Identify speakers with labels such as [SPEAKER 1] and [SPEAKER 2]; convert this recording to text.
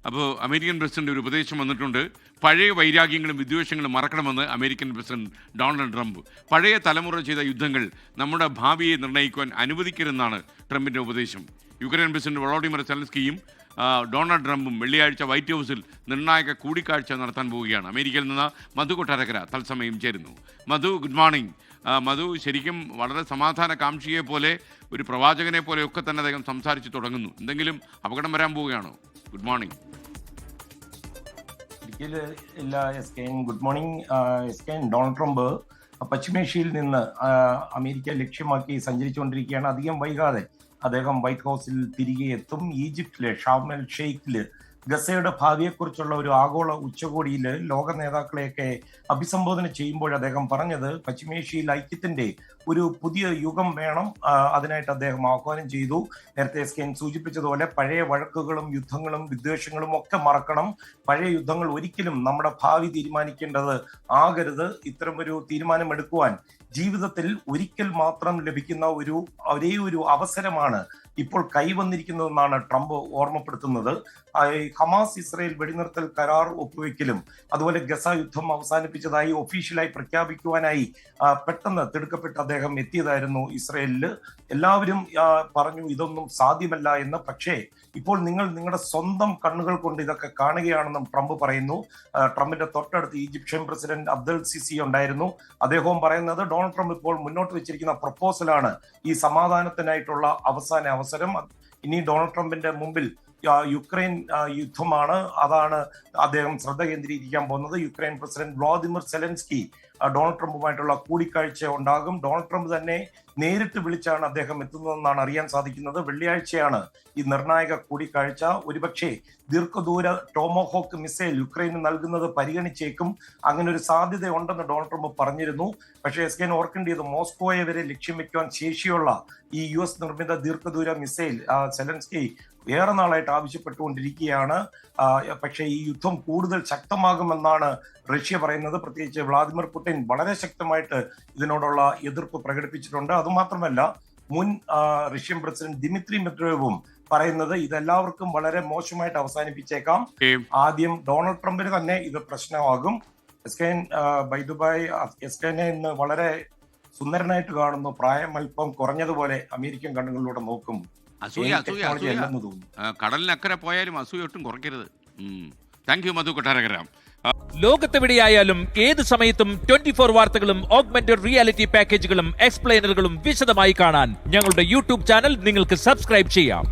[SPEAKER 1] അപ്പോൾ American president ഒരു ഉപദേശം വന്നിട്ടുണ്ട്. പഴയ വൈരാഗ്യങ്ങളും വിദ്വേഷങ്ങളും മറക്കണമെന്ന് അമേരിക്കൻ പ്രസിഡന്റ് ഡൊണാൾഡ് ട്രംപ്. പഴയ തലമുറ ചെയ്ത യുദ്ധങ്ങൾ നമ്മുടെ ഭാവിയെ നിർണ്ണയിക്കുവാൻ അനുവദിക്കരുതെന്നാണ് ട്രംപിൻ്റെ ഉപദേശം. യുക്രൈൻ പ്രസിഡന്റ് വളോഡിമിർ സെലൻസ്കിയും ഡൊണാൾഡ് ട്രംപും വെള്ളിയാഴ്ച വൈറ്റ് ഹൗസിൽ നിർണായക കൂടിക്കാഴ്ച നടത്താൻ പോവുകയാണ്. അമേരിക്കയിൽ നിന്ന് മധു കൊട്ടാരക്കര തത്സമയം ചേരുന്നു. മധു, ഗുഡ് മോർണിംഗ്. മധു, ശരിക്കും വളരെ സമാധാന കാംക്ഷിയെ പോലെ, ഒരു പ്രവാചകനെ പോലെയൊക്കെ തന്നെ അദ്ദേഹം സംസാരിച്ച് തുടങ്ങുന്നു. എന്തെങ്കിലും അപകടം വരാൻ പോവുകയാണോ? Good morning.
[SPEAKER 2] ഇല്ല ഗുഡ് മോർണിംഗ്. ഡൊണാൾഡ് ട്രംപ് പശ്ചിമേഷ്യയിൽ നിന്ന് അമേരിക്ക ലക്ഷ്യമാക്കി സഞ്ചരിച്ചുകൊണ്ടിരിക്കുകയാണ്. അധികം വൈകാതെ അദ്ദേഹം വൈറ്റ് ഹൗസിൽ തിരികെ എത്തും. ഈജിപ്തിലെ ഷാർം എൽ ഷെയ്ഖില് ഗസയുടെ ഭാവിയെക്കുറിച്ചുള്ള ഒരു ആഗോള ഉച്ചകോടിയിൽ ലോക നേതാക്കളെയൊക്കെ അഭിസംബോധന ചെയ്യുമ്പോൾ അദ്ദേഹം പറഞ്ഞത് പശ്ചിമേഷ്യയിൽ ഐക്യത്തിന്റെ ഒരു പുതിയ യുഗം വേണം. അതിനായിട്ട് അദ്ദേഹം ആഹ്വാനം ചെയ്തു. നേരത്തെ സ്കെൻ സൂചിപ്പിച്ചതുപോലെ പഴയ വഴക്കുകളും യുദ്ധങ്ങളും വിദ്വേഷങ്ങളും ഒക്കെ മറക്കണം. പഴയ യുദ്ധങ്ങൾ ഒരിക്കലും നമ്മുടെ ഭാവി തീരുമാനിക്കേണ്ടത് ആകരുത്. ഇത്തരമൊരു തീരുമാനമെടുക്കുവാൻ ജീവിതത്തിൽ ഒരിക്കൽ മാത്രം ലഭിക്കുന്ന ഒരേ ഒരു അവസരമാണ് ഇപ്പോൾ കൈവന്നിരിക്കുന്നതെന്നാണ് ട്രംപ് ഓർമ്മപ്പെടുത്തുന്നത്. ഹമാസ് ഇസ്രയേൽ വെടിനിർത്തൽ കരാർ ഒപ്പുവെക്കലും അതുപോലെ ഗസ യുദ്ധം അവസാനിപ്പിച്ചതായി ഒഫീഷ്യലായി പ്രഖ്യാപിക്കുവാനായി പെട്ടെന്ന് തിടുക്കപ്പെട്ട് അദ്ദേഹം എത്തിയതായിരുന്നു ഇസ്രയേലില്. എല്ലാവരും പറഞ്ഞു ഇതൊന്നും സാധ്യമല്ല എന്ന്. പക്ഷേ ഇപ്പോൾ നിങ്ങൾ നിങ്ങളുടെ സ്വന്തം കണ്ണുകൾ കൊണ്ട് ഇതൊക്കെ കാണുകയാണെന്നും ട്രംപ് പറയുന്നു. ട്രംപിന്റെ തൊട്ടടുത്ത് ഈജിപ്ഷ്യൻ പ്രസിഡന്റ് അബ്ദുൽ സിസി ഉണ്ടായിരുന്നു. അദ്ദേഹവും പറയുന്നത് ഡൊണാൾഡ് ട്രംപ് ഇപ്പോൾ മുന്നോട്ട് വെച്ചിരിക്കുന്ന പ്രപ്പോസലാണ് ഈ സമാധാനത്തിനായിട്ടുള്ള അവസാന അവസരം. ഇനി ഡൊണാൾഡ് ട്രംപിന്റെ മുമ്പിൽ യുക്രൈൻ യുദ്ധമാണ്. അതാണ് അദ്ദേഹം ശ്രദ്ധ കേന്ദ്രീകരിക്കാൻ പോകുന്നത്. Ukraine president Vladimir Zelensky Donald ട്രംപുമായിട്ടുള്ള കൂടിക്കാഴ്ച ഉണ്ടാകും. ഡൊണാൾഡ് ട്രംപ് തന്നെ നേരിട്ട് വിളിച്ചാണ് അദ്ദേഹം എത്തുന്നതെന്നാണ് അറിയാൻ സാധിക്കുന്നത്. വെള്ളിയാഴ്ചയാണ് ഈ നിർണായക കൂടിക്കാഴ്ച. ഒരുപക്ഷെ ദീർഘദൂര ടോമോഹോക്ക് മിസൈൽ യുക്രൈന് നൽകുന്നത് പരിഗണിച്ചേക്കും. അങ്ങനെ ഒരു സാധ്യത ഉണ്ടെന്ന് ഡൊണാൾഡ് ട്രംപ് പറഞ്ഞിരുന്നു. പക്ഷേ എസ്കെൻ ഓർക്കേണ്ടത് മോസ്കോയെ വരെ ലക്ഷ്യം വെക്കുവാൻ ശേഷിയുള്ള ഈ US നിർമ്മിത ദീർഘദൂര മിസൈൽ സെലൻസ്കി ഏറെ നാളായിട്ട് ആവശ്യപ്പെട്ടുകൊണ്ടിരിക്കുകയാണ്. പക്ഷേ ഈ യുദ്ധം കൂടുതൽ ശക്തമാകുമെന്നാണ് റഷ്യ പറയുന്നത്. പ്രത്യേകിച്ച് വ്ളാദിമിർ പുടിൻ വളരെ ശക്തമായിട്ട് ഇതിനോടുള്ള എതിർപ്പ് പ്രകടിപ്പിച്ചിട്ടുണ്ട്. അതുമാത്രമല്ല മുൻ റഷ്യൻ പ്രസിഡന്റ് ദിമിത്രി മെദ്വേവും പറയുന്നത് ഇതെല്ലാവർക്കും വളരെ മോശമായിട്ട് അവസാനിപ്പിച്ചേക്കാം. ആദ്യം ഡൊണാൾഡ് ട്രംപിന് തന്നെ ഇത് പ്രശ്നമാകും. എസ്കേനെ ഇന്ന് വളരെ സുന്ദരനായിട്ട് കാണുന്നു. പ്രായം അല്പം കുറഞ്ഞതുപോലെ അമേരിക്കൻ കണ്ണുകളിലൂടെ നോക്കും.
[SPEAKER 1] കടലിനക്കരെ പോയാലും അസൂയ ഒട്ടും കുറയ്ക്കരുത്. താങ്ക് യു മധു കൊട്ടാരക്കര.
[SPEAKER 3] ലോകത്തെവിടെയായാലും ഏത് സമയത്തും 24 വാർത്തകളും ഓഗ്മെന്റഡ് റിയാലിറ്റി പാക്കേജുകളും എക്സ്പ്ലെയിനറുകളും വിശദമായി കാണാൻ ഞങ്ങളുടെ യൂട്യൂബ് ചാനൽ നിങ്ങൾക്ക് സബ്സ്ക്രൈബ് ചെയ്യാം.